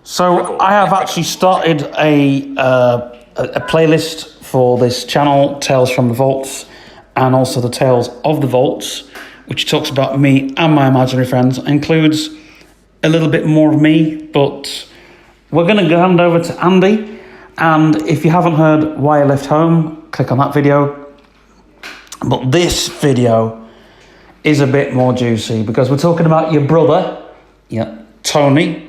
So I have actually started a playlist for this channel, Tales from the Vaults, and also the Tales of the Vaults, which talks about me and my imaginary friends. It includes a little bit more of me, but we're going to hand over to Andy. And if you haven't heard Why I Left Home, click on that video. But this video is a bit more juicy because we're talking about your brother, Tony,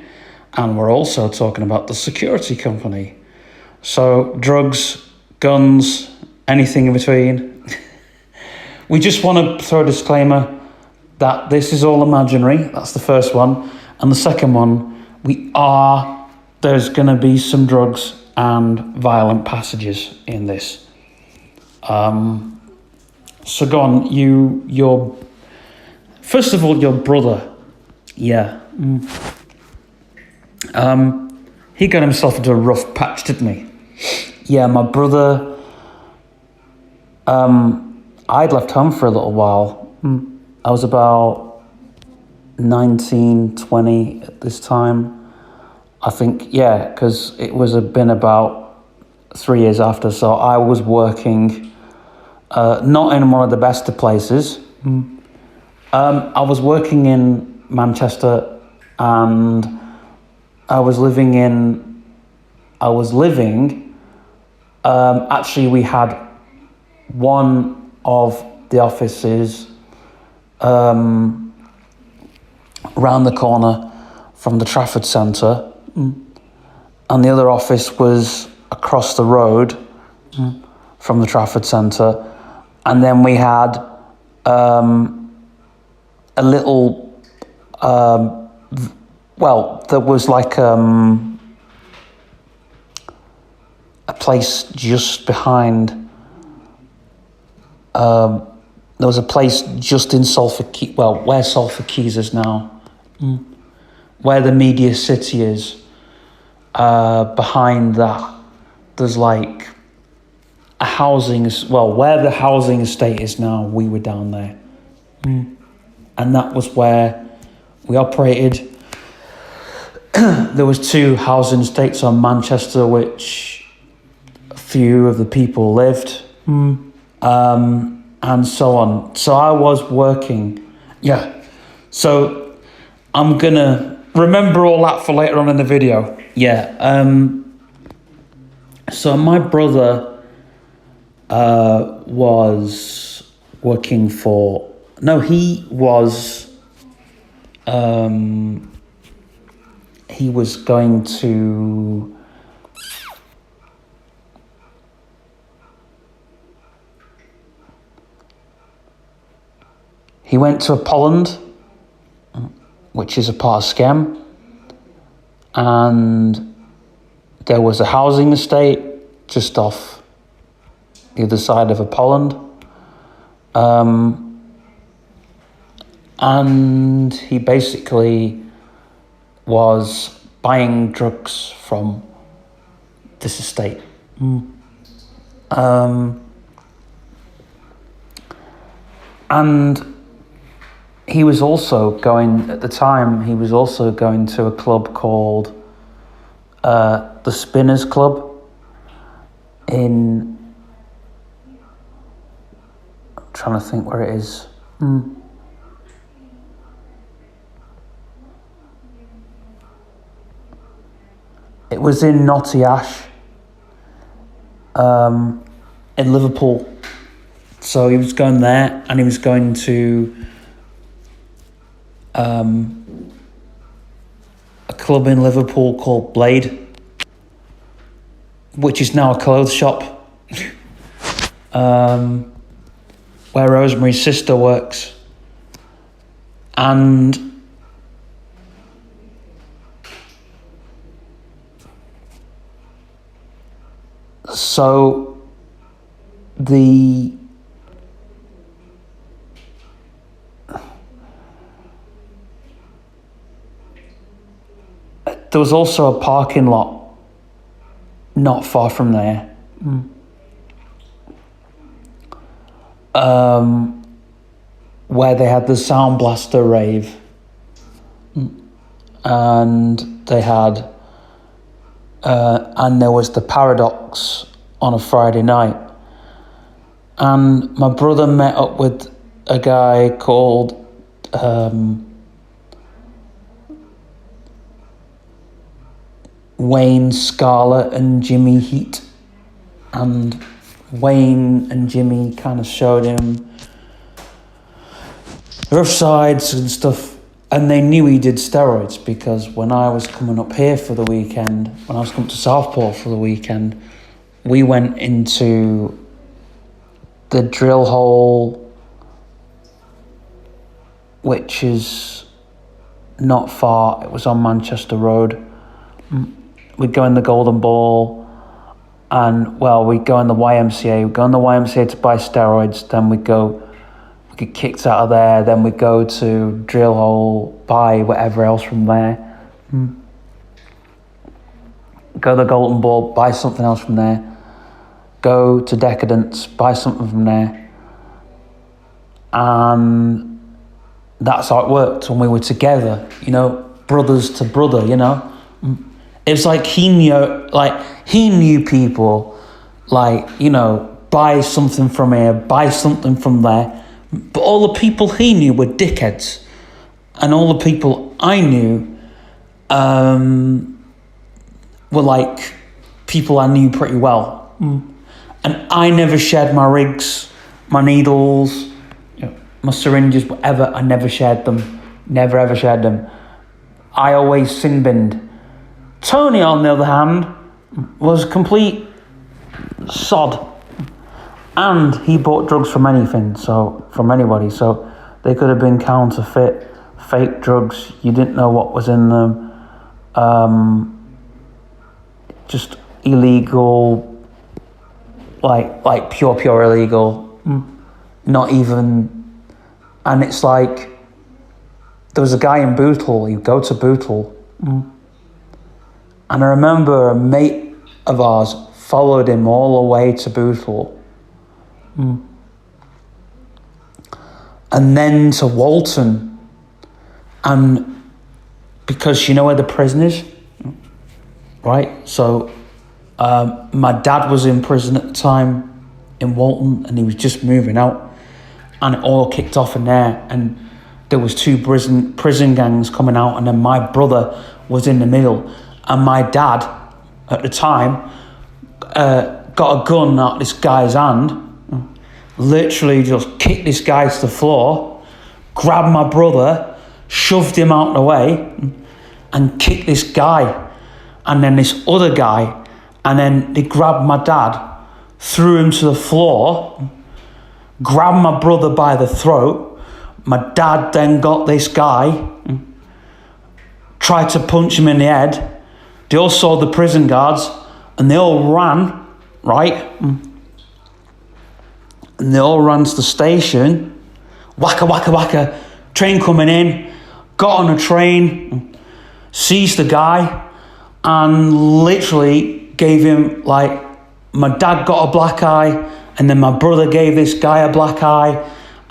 and we're also talking about the security company. So drugs, guns, anything in between. We just want to throw a disclaimer that this is all imaginary. That's the first one. And the second one, there's going to be some drugs and violent passages in this. So go on, first of all, your brother. Yeah. He got himself into a rough patch, didn't he? Yeah, my brother, I'd left home for a little while. I was about 19, 20 at this time. I think, because it been about 3 years after. So I was working, not in one of the best of places. I was working in Manchester, and actually we had one of the offices around the corner from the Trafford Centre, and the other office was across the road from the Trafford Centre, and then we had a little, there was like a place just behind, there was a place just in Salford Quay, where Salford Quays is now, where the Media City is. Behind that, there's like a where the housing estate is now, we were down there. And that was where we operated. There was 2 housing estates on Manchester, which a few of the people lived, and so on. So I was working. So I'm gonna remember all that for later on in the video. So my brother was working for... No, he was going to... He went to Poland, which is a part of Scam, and there was a housing estate just off the other side of Poland, and he basically was buying drugs from this estate. And he was also going to a club called the Spinners Club I'm trying to think where it is. It was in Knotty Ash, in Liverpool. So he was going there, and he was going to a club in Liverpool called Blade, which is now a clothes shop, where Rosemary's sister works. And so there was also a parking lot not far from there. Where they had the Sound Blaster rave. And they had and there was the Paradox on a Friday night. And my brother met up with a guy called Wayne Scarlett and Jimmy Heat. And Wayne and Jimmy kind of showed him rough sides and stuff. And they knew he did steroids because when I was coming up here for the weekend, when I was coming to Southport for the weekend, we went into the drill hole, which is not far. It was on Manchester Road. We'd go in the Golden Ball, and we'd go in the YMCA. We'd go in the YMCA to buy steroids. Then we'd get kicked out of there. Then we'd go to drill hole, buy whatever else from there. Go to the Golden Ball, buy something else from there. Go to Decadence, buy something from there. And that's how it worked when we were together, brothers to brother, It was like he knew people, buy something from here, buy something from there. But all the people he knew were dickheads. And all the people I knew were like people I knew pretty well. And I never shared my rigs, my needles, my syringes, whatever. I never shared them. Never ever shared them. I always sin binned. Tony, on the other hand, was complete sod. And he bought drugs from anything, from anybody. So they could have been counterfeit, fake drugs. You didn't know what was in them. Just illegal, like pure illegal. Not even. And it's like, there was a guy in Bootle. You go to Bootle. And I remember a mate of ours followed him all the way to Bootle. And then to Walton. And because you know where the prison is? Right? So my dad was in prison at the time in Walton, and he was just moving out. And it all kicked off in there. And there was two prison gangs coming out, and then my brother was in the middle. And my dad, at the time, got a gun out this guy's hand, literally just kicked this guy to the floor, grabbed my brother, shoved him out of the way, and kicked this guy. And then this other guy, and then they grabbed my dad, threw him to the floor, grabbed my brother by the throat. My dad then got this guy, tried to punch him in the head. They all saw the prison guards, and they all ran, right? And they all ran to the station. Wacka, wacka, wacka. Train coming in. Got on a train. Seized the guy. And literally gave him, my dad got a black eye. And then my brother gave this guy a black eye.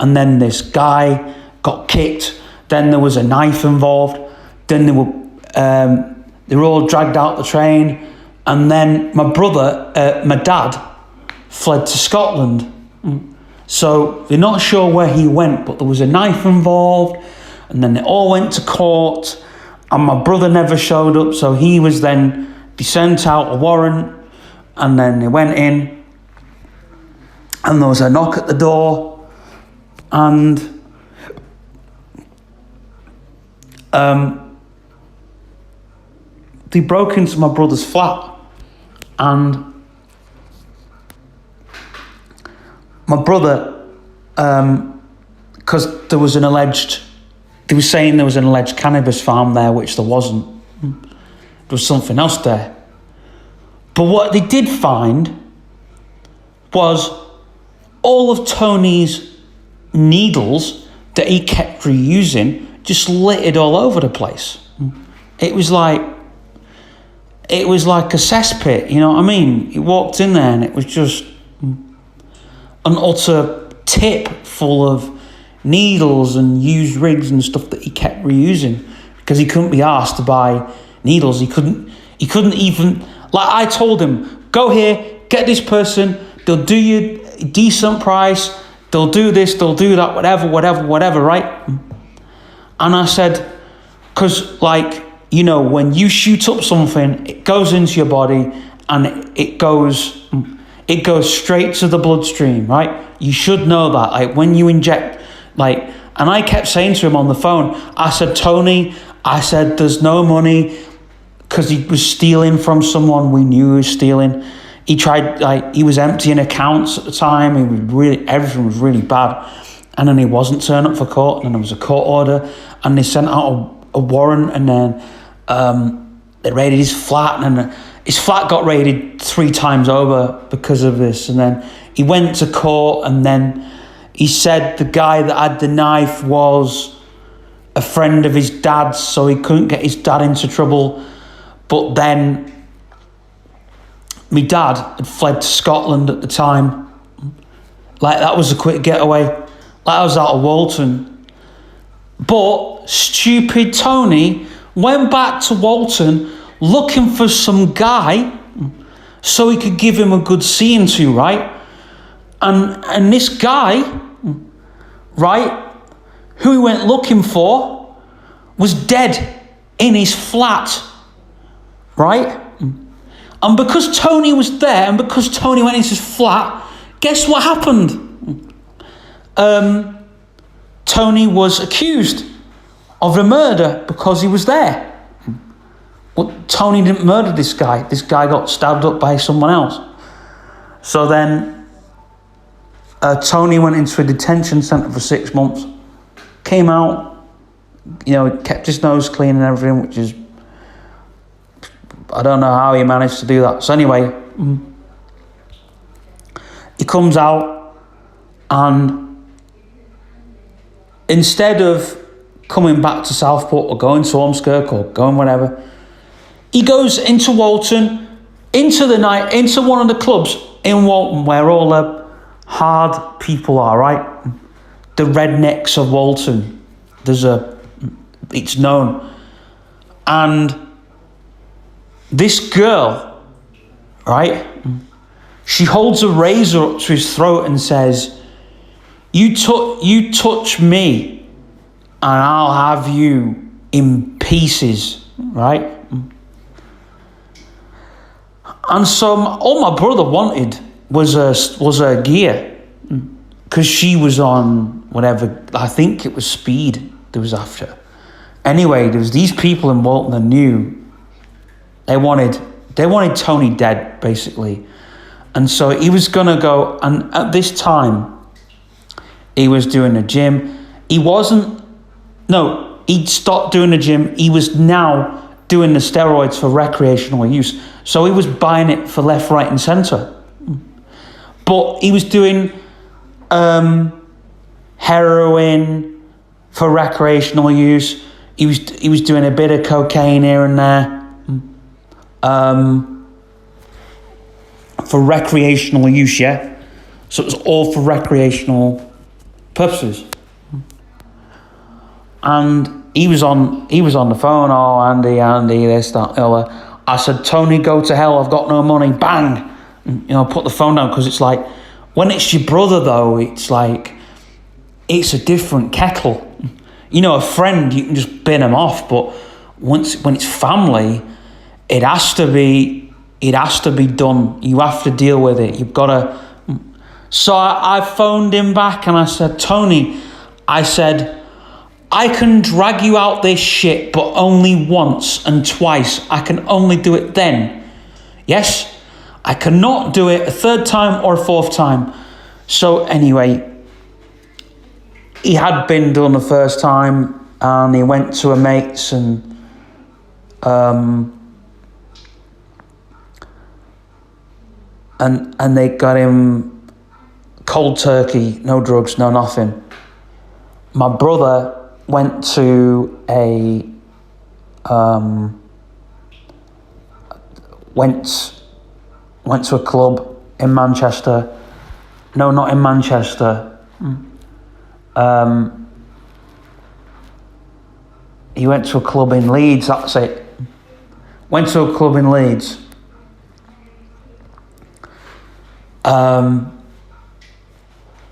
And then this guy got kicked. Then there was a knife involved. Then they were all dragged out the train. And then my dad fled to Scotland. So they're not sure where he went, but there was a knife involved. And then they all went to court. And my brother never showed up, so he was then sent out a warrant. And then they went in. And there was a knock at the door. And they broke into my brother's flat, and my brother, because they were saying there was an alleged cannabis farm there, which there wasn't. There was something else there. But what they did find was all of Tony's needles that he kept reusing just littered all over the place. It was like a cesspit, you know what I mean? He walked in there and it was just an utter tip full of needles and used rigs and stuff that he kept reusing because he couldn't be asked to buy needles. He couldn't even Like, I told him, go here, get this person, they'll do you a decent price, they'll do this, they'll do that, whatever, right? And I said, because, like, you know, when you shoot up something, it goes into your body and it goes straight to the bloodstream, right? You should know that. Like, when you inject, like, and I kept saying to him on the phone, I said, Tony, I said, there's no money, because he was stealing from someone we knew he was stealing. He tried, like, he was emptying accounts at the time. He was really, everything was really bad. And then he wasn't turning up for court, and then there was a court order, and they sent out a warrant, and then they raided his flat, and then his flat got raided 3 times over because of this. And then he went to court, and then he said the guy that had the knife was a friend of his dad's, so he couldn't get his dad into trouble. But then my dad had fled to Scotland at the time. Like, that was a quick getaway. Like, I was out of Walton. But stupid Tony went back to Walton looking for some guy so he could give him a good seeing to, right? And this guy, right, who he went looking for, was dead in his flat, right? And because Tony was there, and because Tony went into his flat, guess what happened? Tony was accused of a murder because he was there. Well, Tony didn't murder this guy. This guy got stabbed up by someone else. So then Tony went into a detention centre for 6 months. Came out, you know, kept his nose clean and everything, which is, I don't know how he managed to do that. So anyway, he comes out, and instead of coming back to Southport or going to Ormskirk or going whatever, he goes into Walton, into the night, into one of the clubs in Walton where all the hard people are, right? The rednecks of Walton. It's known. And this girl, right, she holds a razor up to his throat and says, you touch me and I'll have you in pieces, right? And so all my brother wanted was a gear, because she was on whatever, I think it was speed that was after. Anyway, there was these people in Walton that knew they wanted Tony dead, basically. And so he was gonna go, and at this time he was doing the gym. He'd stopped doing the gym. He was now doing the steroids for recreational use. So he was buying it for left, right, and centre. But he was doing heroin for recreational use. He was doing a bit of cocaine here and there for recreational use, yeah? So it was all for recreational purposes. And he was on the phone, oh, Andy, this, that, the other. I said, Tony, go to hell, I've got no money, bang. And, you know, put the phone down, because it's like, when it's your brother, though, it's like, it's a different kettle. You know, a friend, you can just bin them off, but when it's family, it has to be done. You have to deal with it. You've got to. So I phoned him back and I said, Tony, I said, I can drag you out this shit, but only once and twice. I can only do it then. Yes? I cannot do it a third time or a fourth time. So anyway, he had been done the first time, and he went to a mate's, and they got him cold turkey, no drugs, no nothing. My brother went to a club in Manchester. No, not in Manchester. He went to a club in Leeds, that's it. Went to a club in Leeds.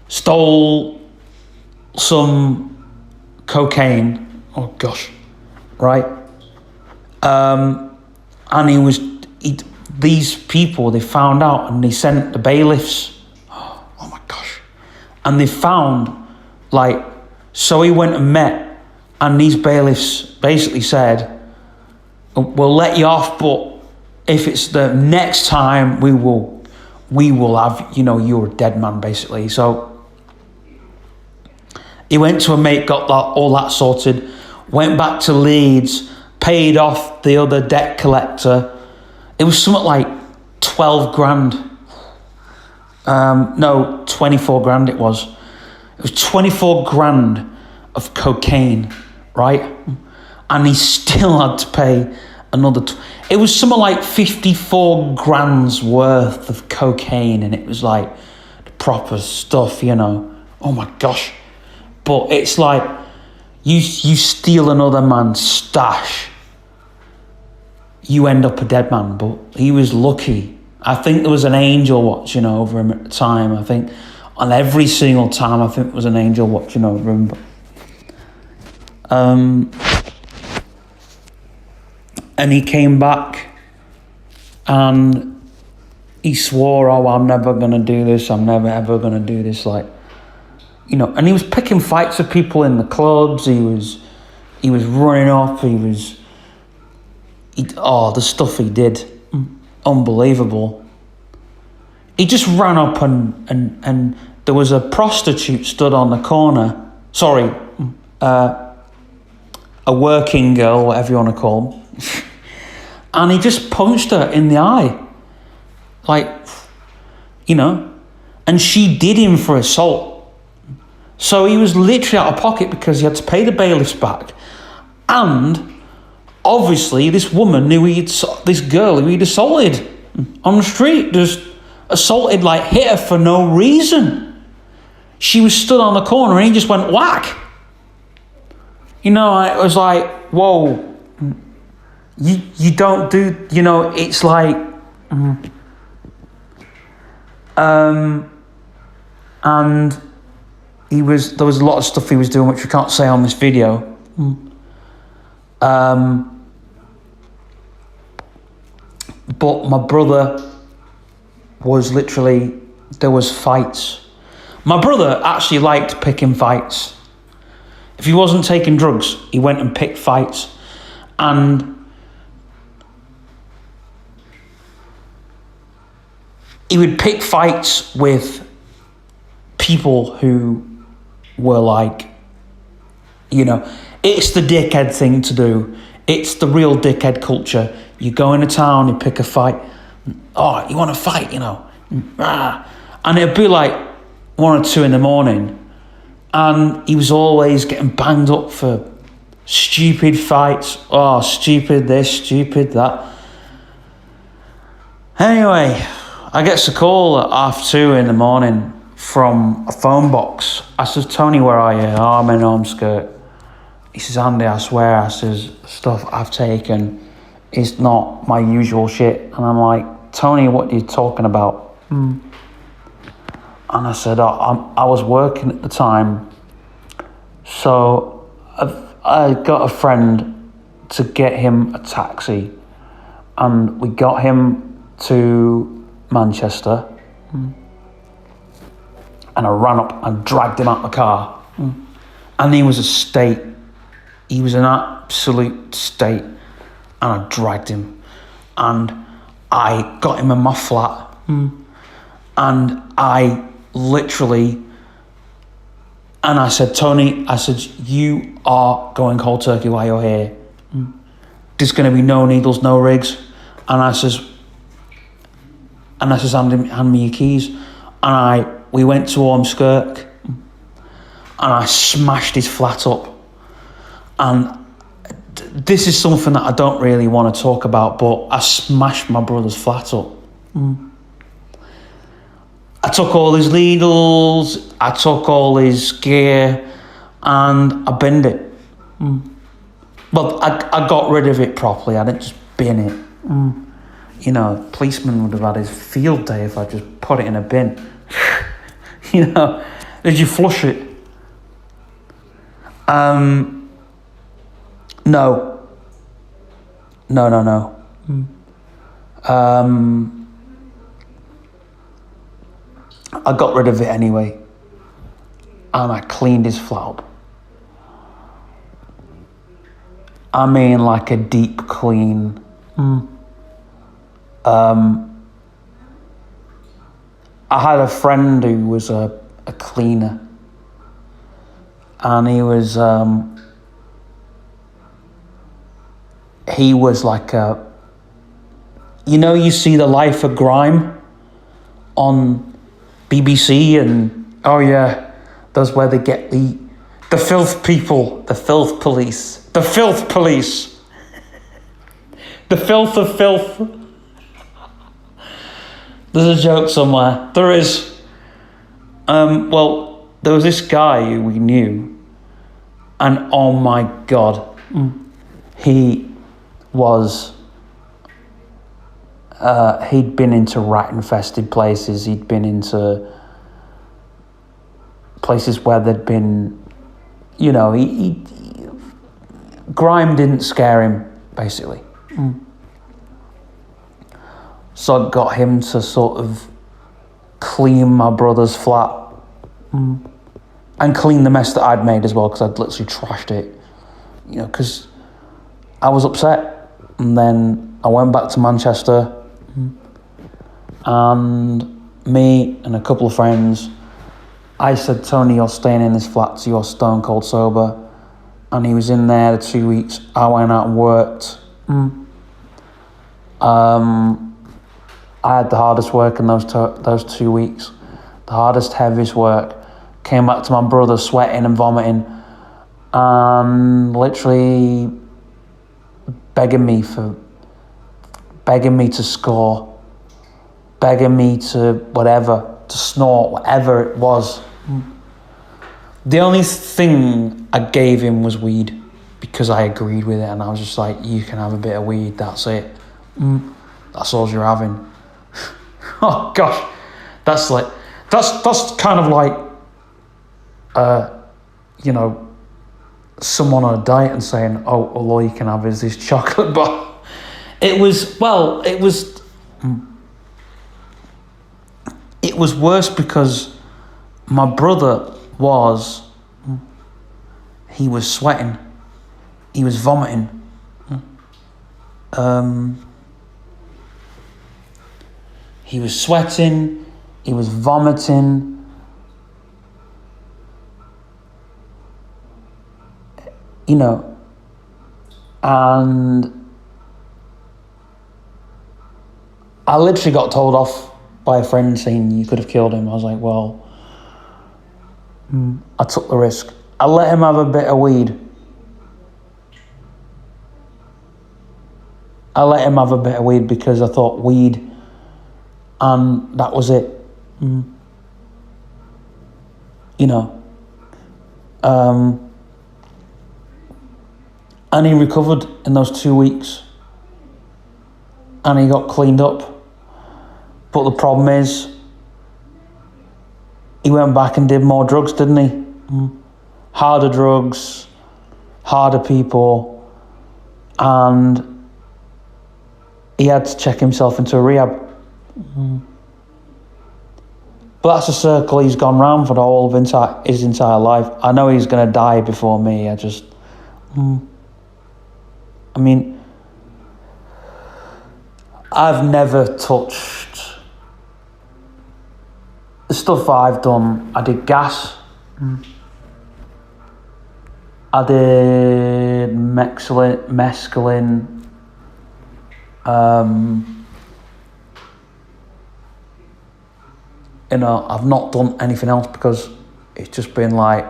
stole some cocaine. Oh gosh, right? And these people, they found out and they sent the bailiffs. Oh my gosh. And they found, so he went and met, and these bailiffs basically said, we'll let you off, but if it's the next time, we will have, you're a dead man, basically. So he went to a mate, got all that sorted, went back to Leeds, paid off the other debt collector. It was something like 12 grand. No, 24 grand it was. It was 24 grand of cocaine, right? And he still had to pay another... It was something like 54 grand's worth of cocaine, and it was like the proper stuff, Oh my gosh. But it's like, you steal another man's stash, you end up a dead man. But he was lucky. I think there was an angel watching over him at the time. I think on every single time, I think there was an angel watching over him. And he came back and he swore, I'm never going to do this. I'm never, ever going to do this. And he was picking fights with people in the clubs. He was running up. The stuff he did, unbelievable. He just ran up and there was a prostitute stood on the corner. Sorry, a working girl, whatever you want to call them. And he just punched her in the eye. And she did him for assault. So he was literally out of pocket because he had to pay the bailiffs back. And obviously this woman knew this girl who he'd assaulted on the street, just assaulted, hit her for no reason. She was stood on the corner and he just went whack. It was like, whoa. You don't do, it's like, and there was a lot of stuff he was doing which we can't say on this video. But my brother was literally, there was fights. My brother actually liked picking fights. If he wasn't taking drugs, he went and picked fights. And he would pick fights with people who were it's the dickhead thing to do. It's the real dickhead culture. You go into town, you pick a fight. Oh, you want to fight, And it'd be 1 or 2 in the morning. And he was always getting banged up for stupid fights. Oh, stupid this, stupid that. Anyway, I get a call at 2:30 in the morning from a phone box. I says, Tony, where are you? Oh, I'm in Ormskirk. He says, Andy, I swear, I says, stuff I've taken is not my usual shit. And I'm like, Tony, what are you talking about? And I said, I was working at the time. So I got a friend to get him a taxi. And we got him to Manchester. And I ran up and dragged him out of the car. And he was a state. He was an absolute state. And I dragged him. And I got him in my flat. And I literally... And I said, Tony, I said, you are going cold turkey while you're here. There's going to be no needles, no rigs. And I says, hand me your keys. And we went to Ormskirk. And I smashed his flat up. And this is something that I don't really want to talk about, but I smashed my brother's flat up. I took all his needles, I took all his gear, and I binned it. Well, I got rid of it properly, I didn't just bin it. policeman would have had his field day if I just put it in a bin. Did you flush it? No. No. I got rid of it anyway, and I cleaned his flat up. I mean, like a deep clean. I had a friend who was a cleaner, and he was like you see The Life of Grime on BBC, and that's where they get the filth people, the filth police, the filth police, the filth of filth. There's a joke somewhere. There is. Well, there was this guy who we knew, and oh my God, he was. He'd been into rat-infested places. He'd been into places where there'd been, grime didn't scare him, basically. So I got him to sort of clean my brother's flat and clean the mess that I'd made as well, because I'd literally trashed it, because I was upset. And then I went back to Manchester, and me and a couple of friends, I said, Tony, you're staying in this flat so you're stone cold sober. And he was in there the 2 weeks. I went out and worked. I had the hardest work in those 2 weeks. The hardest, heaviest work. Came back to my brother sweating and vomiting, and literally begging me to score, begging me to whatever, to snort, whatever it was. The only thing I gave him was weed, because I agreed with it, and I was just like, you can have a bit of weed, that's it. That's all you're having. Oh gosh, that's kind of like, someone on a diet and saying, oh, all you can have is this chocolate bar. It was worse because my brother he was sweating, he was vomiting, he was sweating, he was vomiting, and I literally got told off by a friend saying you could have killed him. I was like, well, I took the risk. I let him have a bit of weed. Because I thought weed, and that was it. And he recovered in those 2 weeks, and he got cleaned up. But the problem is, he went back and did more drugs, didn't he? Harder drugs, harder people, and he had to check himself into a rehab. But that's a circle he's gone round for the whole of his entire life. I know he's going to die before me. I've never touched the stuff I've done. I did gas. I did mescaline. I've not done anything else because it's just been like,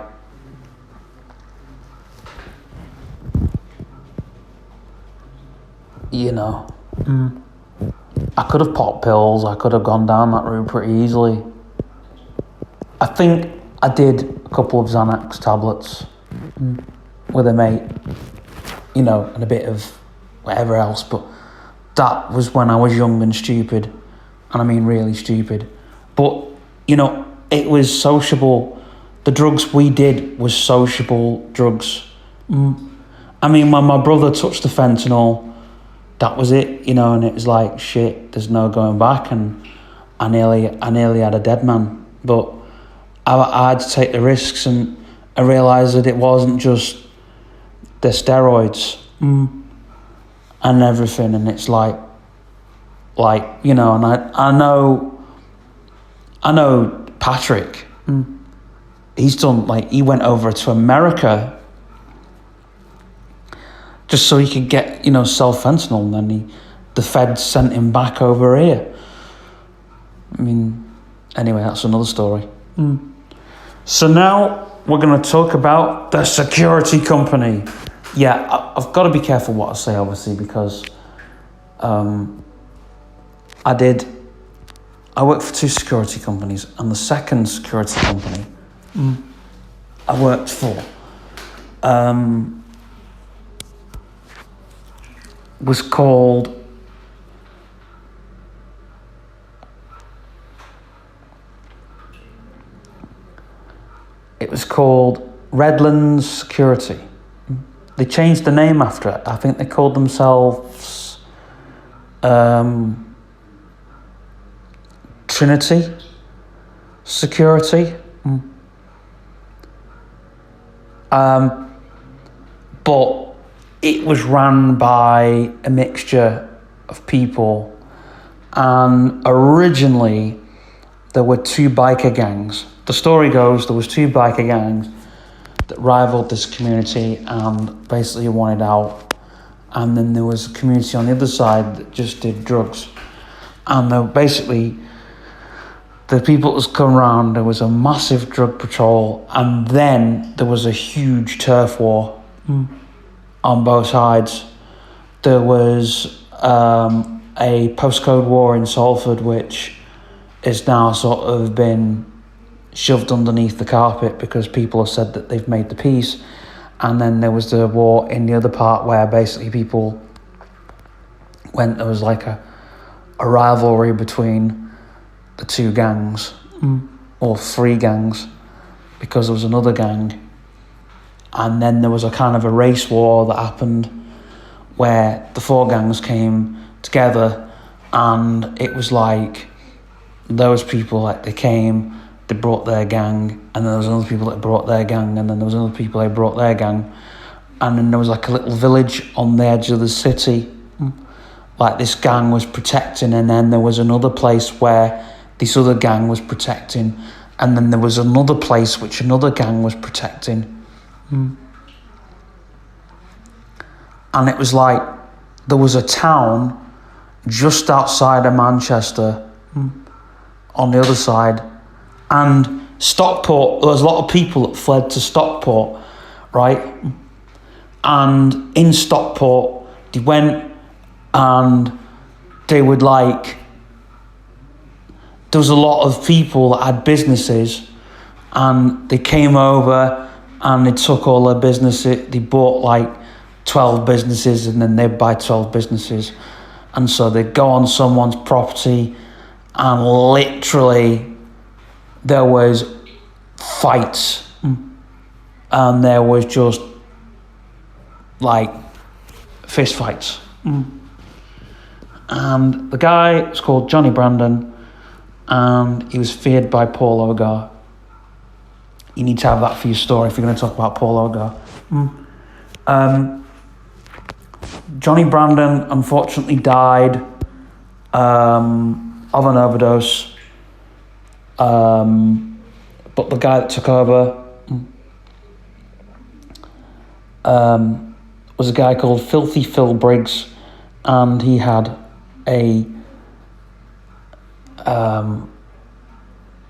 I could have popped pills, I could have gone down that route pretty easily. I think I did a couple of Xanax tablets with a mate, and a bit of whatever else, but that was when I was young and stupid, and I mean really stupid. But, you know, it was sociable. The drugs we did was sociable drugs. I mean, when my brother touched the fentanyl, that was it, you know, and it was like, shit, there's no going back, and I nearly had a dead man. But I had to take the risks, and I realised that it wasn't just the steroids and everything, and it's like, you know, and I know Patrick. He's done, like, he went over to America just so he could get, you know, sell fentanyl, and then the feds sent him back over here. I mean, anyway, that's another story. So now we're going to talk about the security company. Yeah, I've got to be careful what I say, obviously, because I worked for 2 security companies, and the second security company I worked for was called Redlands Security. They changed the name after it. I think they called themselves Trinity Security. But it was run by a mixture of people, and originally there were 2 biker gangs. The story goes there was 2 biker gangs that rivaled this community and basically wanted out, and then there was a community on the other side that just did drugs, and basically the people that was come around, there was a massive drug patrol, and then there was a huge turf war on both sides. There was a postcode war in Salford, which is now sort of been shoved underneath the carpet because people have said that they've made the peace. And then there was the war in the other part where basically people there was like a rivalry between the 2 gangs, or 3 gangs, because there was another gang. And then there was a kind of a race war that happened where the 4 gangs came together, and it was like those people, like, they came, they brought their gang, and then there was other people that brought their gang, and then there was other people that brought their gang, and then there was like a little village on the edge of the city, like this gang was protecting, and then there was another place where this other gang was protecting, and then there was another place which another gang was protecting. And it was like there was a town just outside of Manchester on the other side, and Stockport, there was a lot of people that fled to Stockport, right? And in Stockport they went and they would, like, there was a lot of people that had businesses, and they came over and they took all their businesses. They bought like 12 businesses, and then they'd buy 12 businesses. And so they'd go on someone's property, and literally there was fights. And there was just like fist fights. And the guy was called Johnny Brandon, and he was feared by Paul Ogar. You need to have that for your story if you're going to talk about Paul Ogar. Johnny Brandon unfortunately died of an overdose. But the guy that took over was a guy called Filthy Phil Briggs, and he had a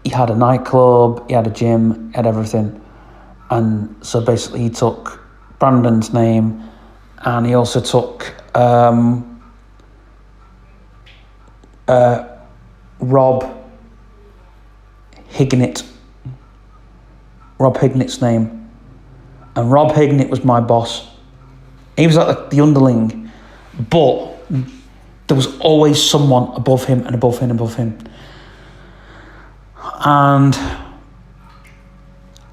nightclub, he had a gym, he had everything. And so basically he took Brandon's name, and he also took Rob Hignet's name. And Rob Hignett was my boss. He was like the underling, but there was always someone above him and above him and above him. And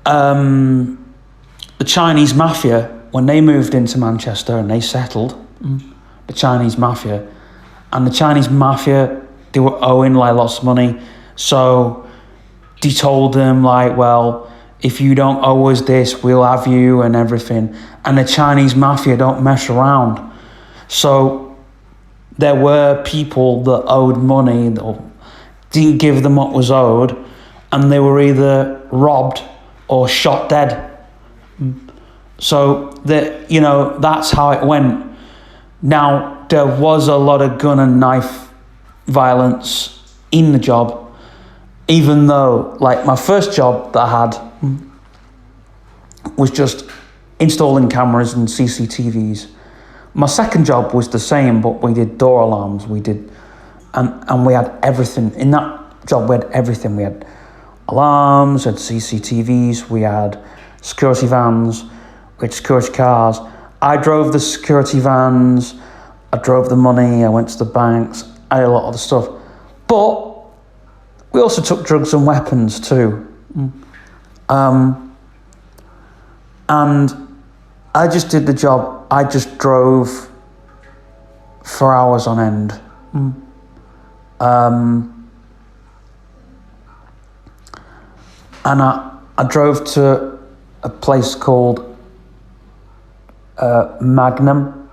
the Chinese mafia, when they moved into Manchester and they settled, the Chinese mafia, they were owing like lots of money. So they told them like, well, if you don't owe us this, we'll have you and everything. And the Chinese mafia don't mess around. So there were people that owed money or didn't give them what was owed, and they were either robbed or shot dead. So that, you know, that's how it went. Now, there was a lot of gun and knife violence in the job, even though, like, my first job that I had was just installing cameras and CCTVs. My second job was the same, but we did door alarms, and we had everything. In that job, we had everything. We had alarms, we had CCTVs, we had security vans, we had security cars. I drove the security vans, I drove the money, I went to the banks, I did a lot of the stuff. But we also took drugs and weapons too. And I just did the job. I just drove for hours on end. And I drove to a place called Magnum.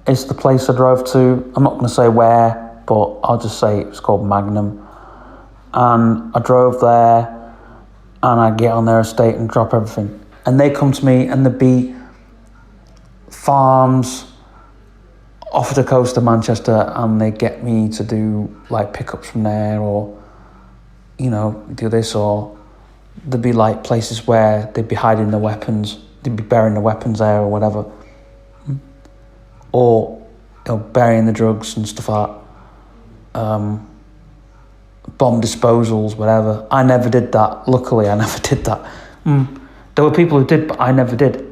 It's the place I drove to. I'm not going to say where, but I'll just say it was called Magnum. And I drove there, and I get on their estate and drop everything. And they come to me, and there'd be farms off the coast of Manchester, and they get me to do like pickups from there, or, you know, do this, or there'd be like places where they'd be hiding the weapons, they'd be burying the weapons there or whatever, or, you know, burying the drugs and stuff like that. Bomb disposals, whatever. I never did that. Luckily, I never did that. There were people who did, but I never did.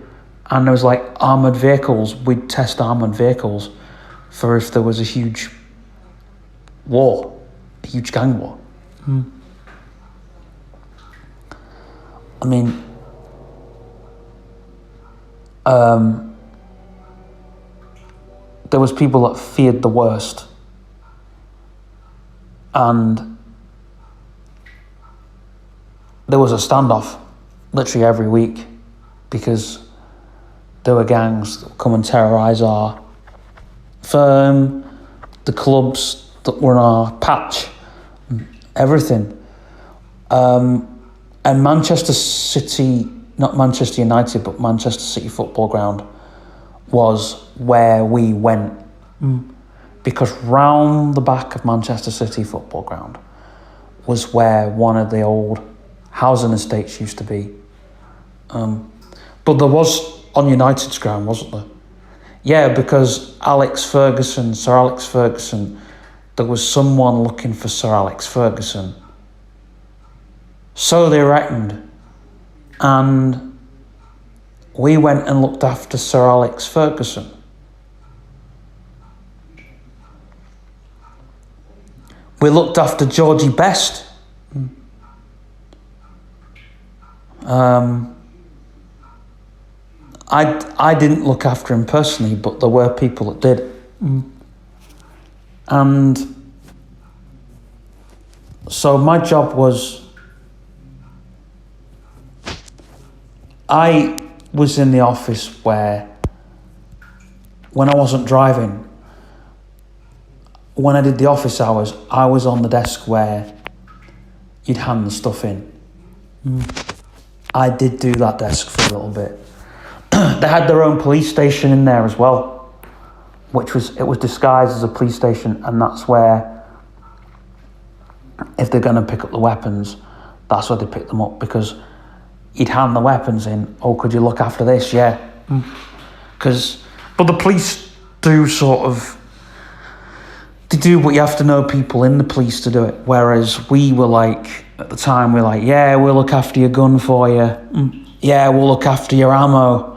And there was like armoured vehicles. We'd test armoured vehicles for if there was a huge war, a huge gang war. I mean, there was people that feared the worst. And there was a standoff literally every week because there were gangs that would come and terrorise our firm, the clubs that were in our patch, everything. And Manchester City, not Manchester United, but Manchester City Football Ground was where we went. Because round the back of Manchester City Football Ground was where one of the old housing estates used to be. But there was on United's ground, wasn't there? Yeah, because Sir Alex Ferguson, there was someone looking for Sir Alex Ferguson. So they reckoned. And we went and looked after Sir Alex Ferguson. We looked after Georgie Best. I didn't look after him personally, but there were people that did. And so my job was, I was in the office where, when I wasn't driving, when I did the office hours, I was on the desk where you'd hand the stuff in. I did do that desk for a little bit. They had their own police station in there as well, it was disguised as a police station, and that's where, if they're going to pick up the weapons, that's where they pick them up, because you'd hand the weapons in. Oh, could you look after this? Yeah. But the police do they do, but you have to know people in the police to do it. Whereas we were like, at the time, we're like, yeah, we'll look after your gun for you. Yeah, we'll look after your ammo.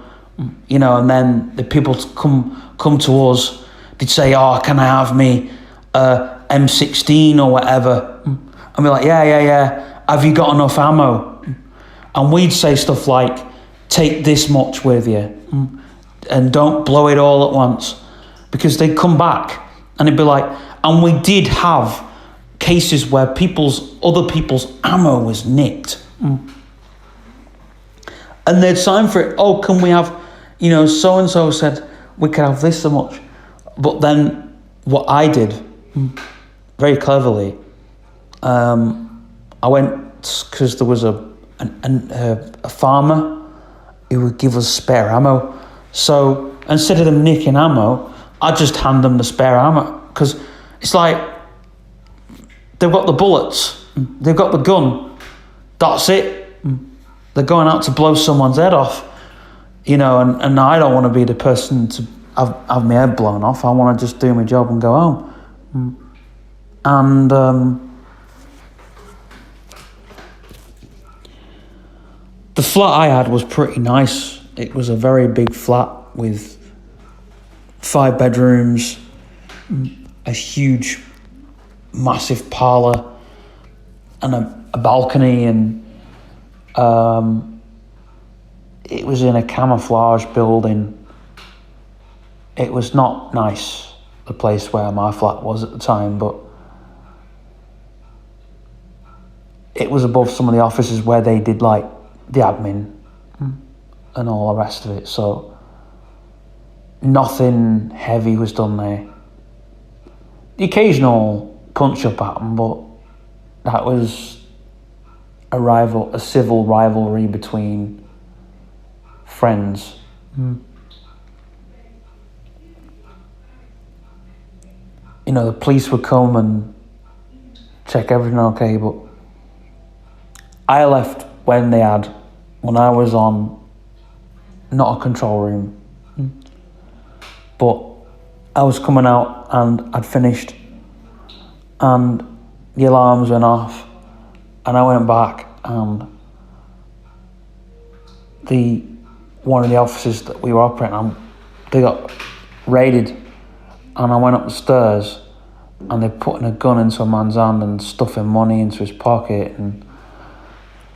You know, and then the people come to us they'd say, "Oh, can I have me M16 or whatever?" And be like, yeah. Have you got enough ammo? And we'd say stuff like, "Take this much with you, and don't blow it all at once," because they'd come back and it'd be like, and we did have cases where other people's ammo was nicked. And they'd sign for it. "Oh, can we have, so-and-so said we could have this so much." But then what I did, very cleverly, I went, because there was a farmer who would give us spare ammo. So instead of them nicking ammo, I just hand them the spare ammo. Because it's like, they've got the bullets, they've got the gun, that's it. They're going out to blow someone's head off, and I don't want to be the person to have my head blown off. I want to just do my job and go home. And the flat I had was pretty nice. It was a very big flat with 5 bedrooms, a huge, massive parlour, and a balcony, and it was in a camouflage building. It was not nice, the place where my flat was at the time, but it was above some of the offices where they did like the admin and all the rest of it, so nothing heavy was done there. The occasional punch-up happened, but that was a civil rivalry between friends. The police would come and check everything okay, but I left when I was on, not a control room, but I was coming out and I'd finished, and the alarms went off, and I went back, and one of the offices that we were operating on, they got raided, and I went up the stairs, and they're putting a gun into a man's hand and stuffing money into his pocket, and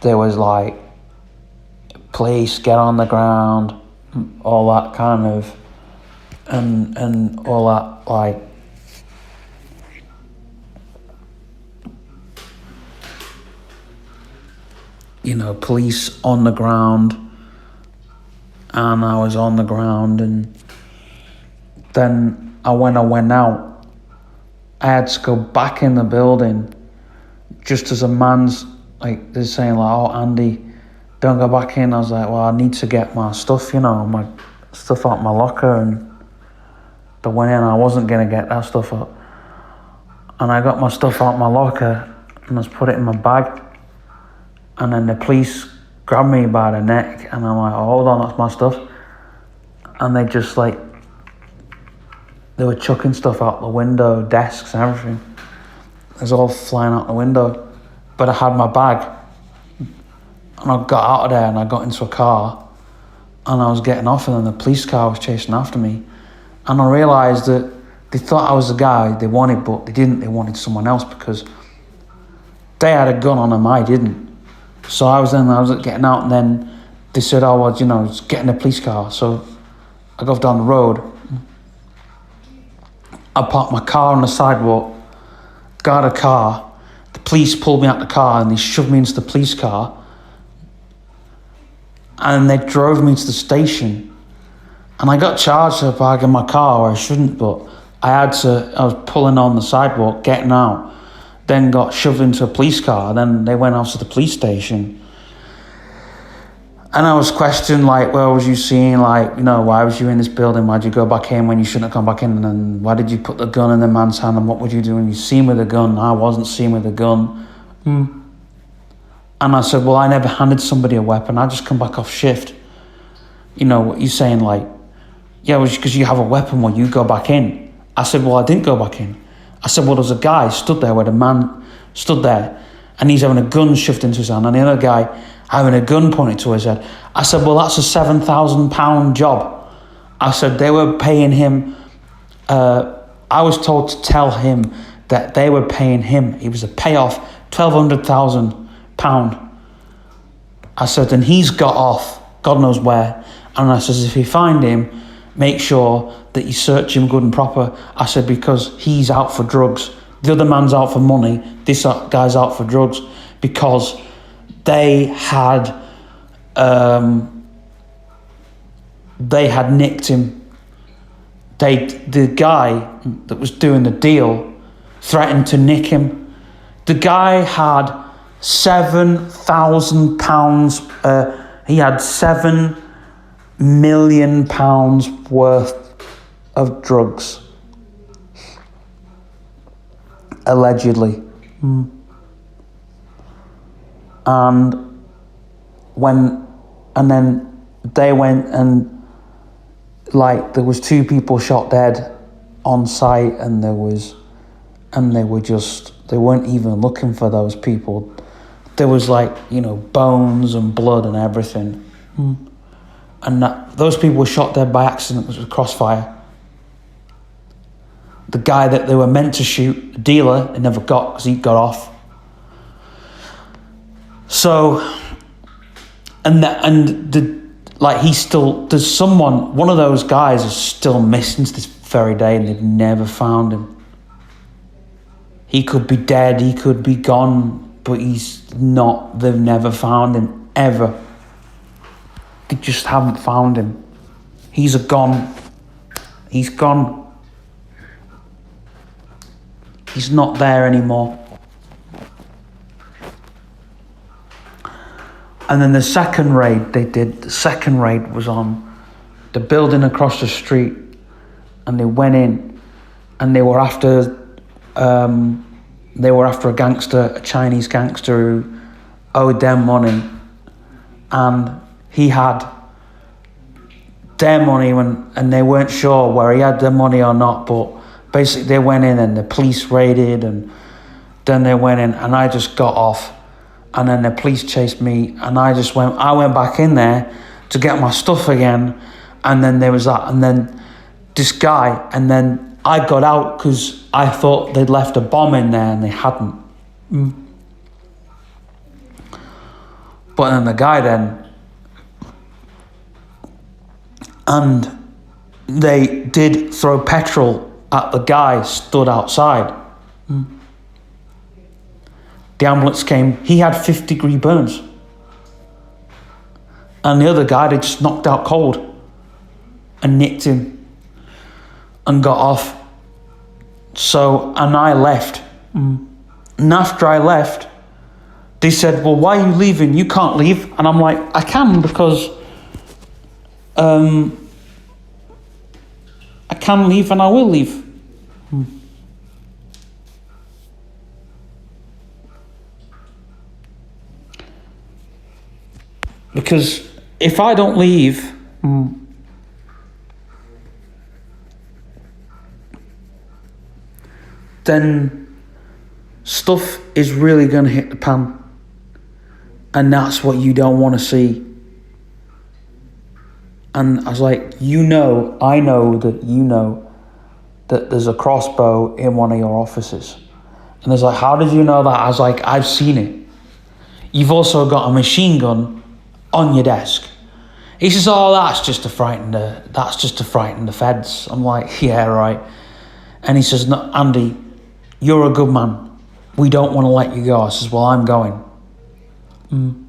there was like, "Police, get on the ground," all that kind of, and all that, like, police on the ground, and I was on the ground, and then when I went out, I had to go back in the building, just as a man's, like, they're saying like, "Oh, Andy, don't go back in." I was like, "Well, I need to get my stuff, my stuff out my locker," and I went in, I wasn't going to get that stuff out. And I got my stuff out my locker, and I just put it in my bag, and then the police grabbed me by the neck, and I'm like, "Oh, hold on, that's my stuff." And they just they were chucking stuff out the window, desks and everything. It was all flying out the window. But I had my bag, and I got out of there, and I got into a car, and I was getting off, and then the police car was chasing after me. And I realised that they thought I was the guy they wanted, but they didn't. They wanted someone else, because they had a gun on them, I didn't. So I was getting out, and then they said, "Oh, well, just get in the police car." So I got down the road. I parked my car on the sidewalk, got a car. The police pulled me out the car, and they shoved me into the police car. And they drove me to the station. And I got charged for parking my car where I shouldn't, but I was pulling on the sidewalk, getting out, then got shoved into a police car, then they went off to the police station. And I was questioned, like, "Where was you seeing, like, why was you in this building? Why'd you go back in when you shouldn't have gone back in? And then why did you put the gun in the man's hand? And what would you do when you see him with a gun?" I wasn't seen with a gun. And I said, "Well, I never handed somebody a weapon. I just come back off shift." What you're saying, like, "Yeah, well, because you have a weapon, well, you go back in." I said, "Well, I didn't go back in." I said, "Well, there's a guy stood there where the man stood there, and he's having a gun shoved into his hand, and the other guy having a gun pointed to his head." I said, "Well, that's a £7,000 job." I said, "They were paying him I was told to tell him that they were paying him. It was a payoff, £1,200,000. I said, and he's got off, God knows where. And I says, if you find him, make sure that you search him good and proper. I said, because he's out for drugs. The other man's out for money. This guy's out for drugs, because they had nicked him. The guy that was doing the deal threatened to nick him. The guy had £7,000. He had £7 million worth of drugs, allegedly. And then they went and, like, there was 2 people shot dead on site, and they weren't even looking for those people. There was, like, bones and blood and everything. And those people were shot dead by accident. It was a crossfire. The guy that they were meant to shoot, the dealer, they never got because he got off. So, there's someone, one of those guys is still missing to this very day, and they've never found him. He could be dead, he could be gone, but he's not. They've never found him, ever. They just haven't found him. He's gone. He's gone. He's not there anymore. And then the second raid was on the building across the street, and they went in, and they were after a gangster, a Chinese gangster who owed them money, and he had their money and they weren't sure where he had their money or not, but basically they went in and the police raided, and then they went in, and I just got off. And then the police chased me, and I went back in there to get my stuff again. And then there was that, and then this guy, and then I got out because I thought they'd left a bomb in there, and they hadn't. But then the guy and they did throw petrol at the guy stood outside. The ambulance came, he had 50-degree burns. And the other guy, they just knocked out cold and nicked him and got off. So, and I left. And after I left, they said, well, why are you leaving? You can't leave. And I'm like, I can, because I can leave and I will leave. Because if I don't leave, then stuff is really going to hit the pan. And that's what you don't want to see. And I was like, I know that there's a crossbow in one of your offices. And he's like, how did you know that? I was like, I've seen it. You've also got a machine gun on your desk. He says, oh, that's just to frighten the feds. I'm like, yeah, right. And he says, no, Andy, you're a good man. We don't want to let you go. I says, well, I'm going. And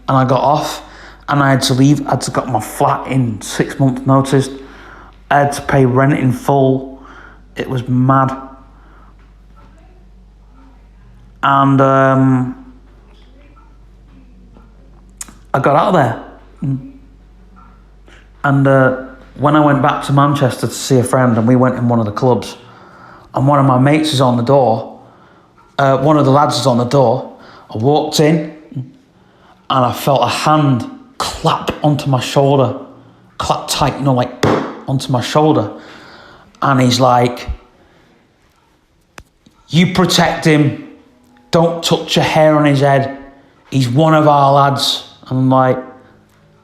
I got off, and I had to leave. I had to got my flat in 6 months' notice. I had to pay rent in full. It was mad. And I got out of there. And when I went back to Manchester to see a friend, and we went in one of the clubs, and one of my mates is on the door, one of the lads is on the door. I walked in, and I felt a hand clap onto my shoulder, clap tight, like onto my shoulder. And he's like, you protect him, don't touch a hair on his head, he's one of our lads. And I'm like,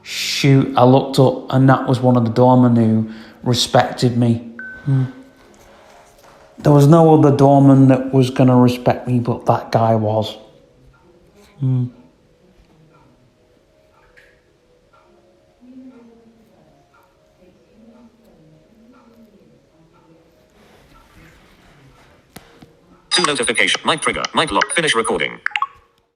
shoot. I looked up, and that was one of the doormen who respected me. There was no other doorman that was going to respect me, but that guy was. To notification. Mic trigger. Mic lock. Finish recording.